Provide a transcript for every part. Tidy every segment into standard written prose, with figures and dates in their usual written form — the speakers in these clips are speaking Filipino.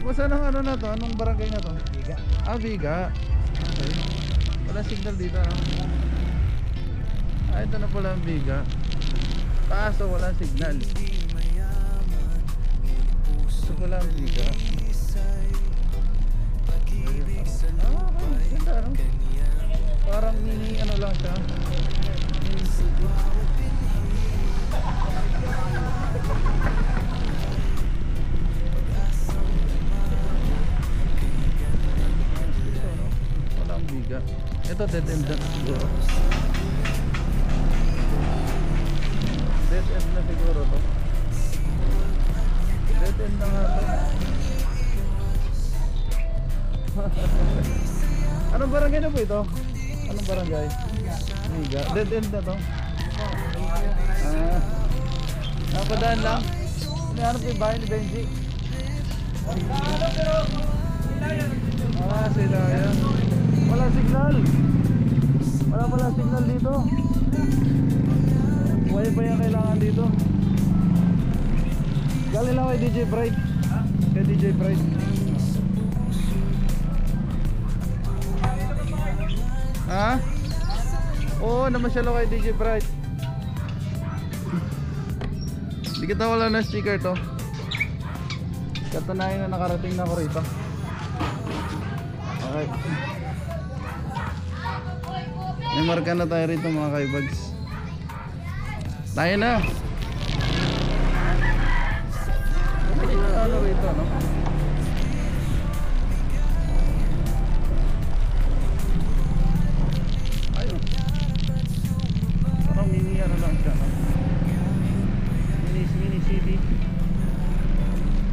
Basta ng ano na to? Anong barangay na to? Biga. Ah, Biga. Okay. Wala signal dito, no? Ah, ito na pala ang Biga. Kaso wala signal. Ito pala ang Biga. Ah, okay. Ganda, no? Parang mini ano lang siya. Walang Biga. Ito dead end na siguro. Dead end na siguro to. Dead end na nga to. Anong barangay na po ito? Anong barangay? Biga. Dead end na to. Ah, napadaan lang. Hinahanap ko yung bahay ni Benji. Ah, sila yan. Wala signal. Wala pala signal dito. Wifi ang kailangan dito. Galing lang kay DJ Bright. Kay DJ Bright. Ha? Oo, namasyalo kay DJ Bright. Di kita wala na sticker to. Katanayan na nakarating na ako rito. Okay. May marka na tayo rito mga kaibags. Tayo na. Ano rito, no? Ayun. Parang mini ano lang siya, no? Mini city.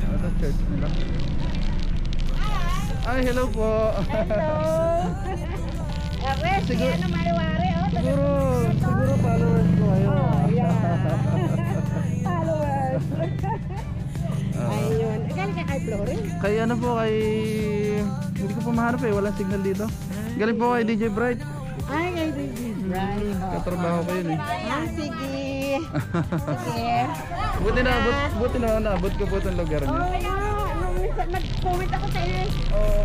Ito church nila. Ay, hello po. Hello. Ares, Siguro- ano maliwari, oh. Siguro followers ko kayo. Oh, yeah. Followers. Ayun. Galing ka kay Flores? Kay ano po, kay... Hindi ko po mahanap eh, walang signal dito. Galing po kay DJ Bright. Ay, kay DJ Bright. Katrabaho ko yun eh. Ah, sige. Sige. Buti na naabot ko po itong lugar niyo. Oh, yeah. Nung minsan nag-comment ako sa inyo.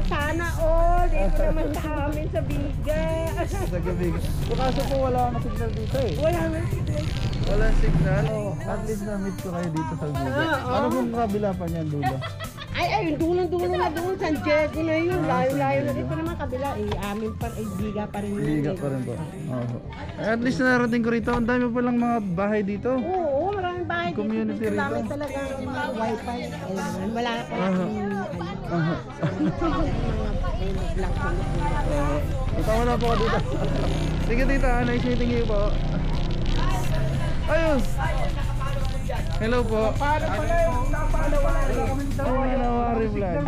Sana all. Dito naman sa amin sa Biga. Sa gabi. So, kaso po wala akong signal dito eh. Wala na sige. Wala signal. At least na-meet ko kayo dito sa Biga. Ano pong kabila pa niyan, dulo? Ay, dulo na doon. San Diego na yun. Layo-layo na dito naman kabila. Amin pa, Biga pa rin yun. Biga pa rin po. Oo. At least narating ko rito. Ang dami pa lang mga bahay dito. Oo, maraming bahay dito. Community Dito rito. namin talaga ng mga wifi. Ayun, wala pa rin Aha. mga Tama na po ka dito. Sige tita, nice meeting you po. Ayun. Hello po. Paano pala yung napalawa? Nawari vlog.